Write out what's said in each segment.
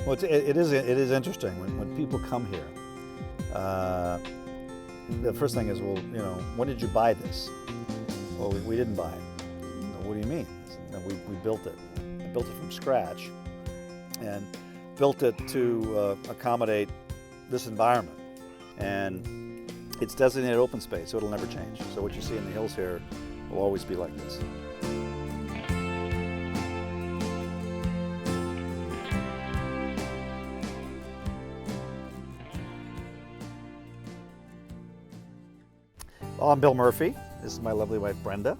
Well, it is interesting when people come here. The first thing is, well, you know, when did you buy this? Well, we didn't buy it. What do you mean? No, we built it. I built it from scratch, and built it to accommodate this environment. And it's designated open space, so it'll never change. So what you see in the hills here will always be like this. Well, I'm Bill Murphy. This is my lovely wife Brenda,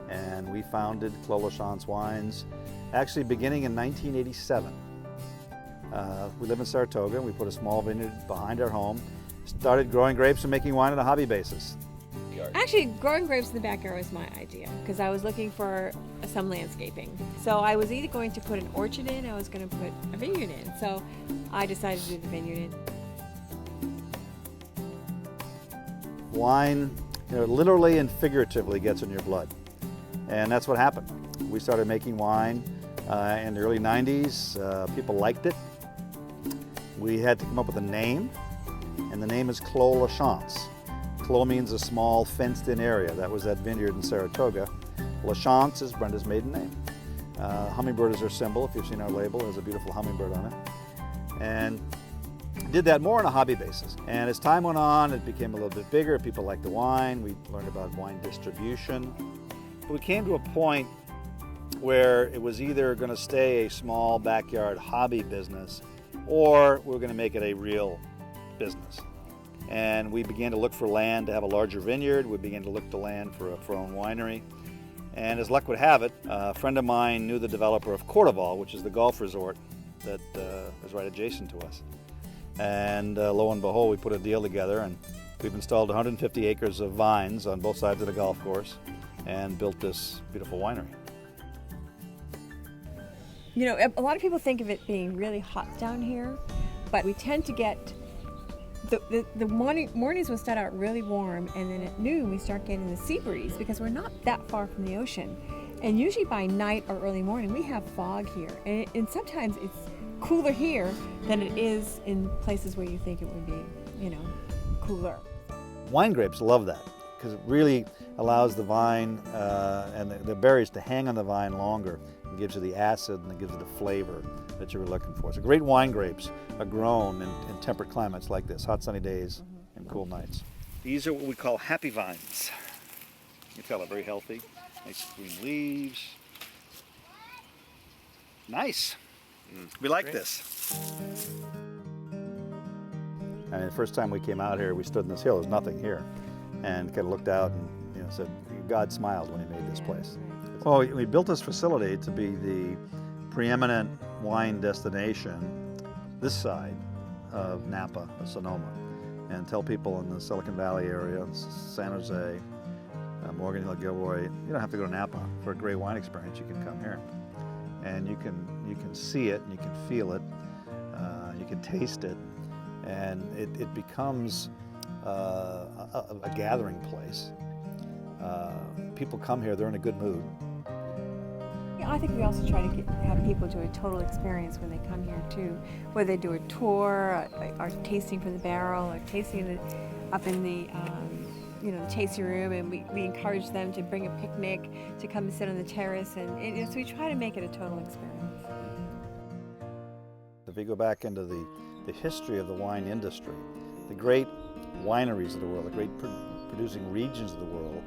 and we founded Clos LaChance Wines actually beginning in 1987. We live in Saratoga. We put a small vineyard behind our home, started growing grapes and making wine on a hobby basis. Actually, growing grapes in the backyard was my idea because I was looking for some landscaping. So I was either going to put an orchard in, or I was going to put a vineyard in. So I decided to do the vineyard in. Wine, you know, literally and figuratively gets in your blood. And that's what happened. We started making wine in the early 90s. People liked it. We had to come up with a name, and the name is Clos LaChance. Clos means a small fenced-in area. That was that vineyard in Saratoga. LaChance is Brenda's maiden name. Hummingbird is our symbol. If you've seen our label, there's a beautiful hummingbird on it. And did that more on a hobby basis. And as time went on, it became a little bit bigger. People liked the wine. We learned about wine distribution. But we came to a point where it was either going to stay a small backyard hobby business, or we were going to make it a real business. And we began to look for land to have a larger vineyard. We began to look to land for our own winery. And as luck would have it, a friend of mine knew the developer of Cordoval, which is the golf resort that is right adjacent to us. And lo and behold, we put a deal together, and we've installed 150 acres of vines on both sides of the golf course and built this beautiful winery. You know, a lot of people think of it being really hot down here, but we tend to get the mornings will start out really warm, and then at noon we start getting the sea breeze because we're not that far from the ocean. And usually by night or early morning we have fog here, and sometimes it's cooler here than it is in places where you think it would be, you know, cooler. Wine grapes love that because it really allows the vine and the berries to hang on the vine longer. It gives you the acid and it gives you the flavor that you were looking for. So great wine grapes are grown in temperate climates like this, hot sunny days and cool nights. These are what we call happy vines. You can tell they're very healthy, nice green leaves. Nice. We like Great. this. I mean, the first time we came out here, we stood in this hill. There's nothing here, and kind of looked out and said, "God smiled when He made this place." Well, we built this facility to be the preeminent wine destination this side of Napa, of Sonoma, and tell people in the Silicon Valley area, San Jose, Morgan Hill, Gilroy, you don't have to go to Napa for a great wine experience. You can come here. And you can see it, and you can feel it, you can taste it, and it becomes a gathering place. People come here, they're in a good mood. I think we also try to have people do a total experience when they come here too, whether they do a tour, or tasting from the barrel, or tasting up in the tasting room, and we encourage them to bring a picnic, to come and sit on the terrace, and so we try to make it a total experience. If you go back into the history of the wine industry, the great wineries of the world, the great producing regions of the world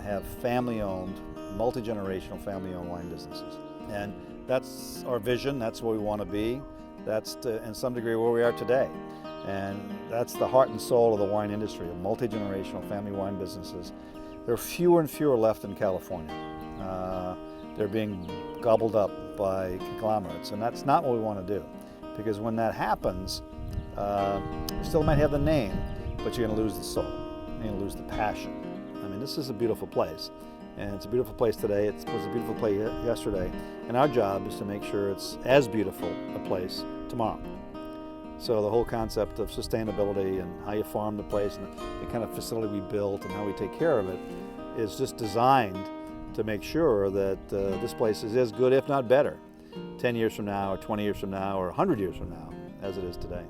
have family-owned, multi-generational family-owned wine businesses. And that's our vision, that's where we want to be. That's, in some degree, where we are today. And that's the heart and soul of the wine industry, of multi-generational family wine businesses. There are fewer and fewer left in California. They're being gobbled up by conglomerates, and that's not what we want to do. Because when that happens, you still might have the name, but you're going to lose the soul. You're going to lose the passion. I mean, this is a beautiful place. And it's a beautiful place today. It was a beautiful place yesterday. And our job is to make sure it's as beautiful a place tomorrow. So the whole concept of sustainability and how you farm the place and the kind of facility we built and how we take care of it is just designed to make sure that this place is as good, if not better, 10 years from now, or 20 years from now, or 100 years from now, as it is today.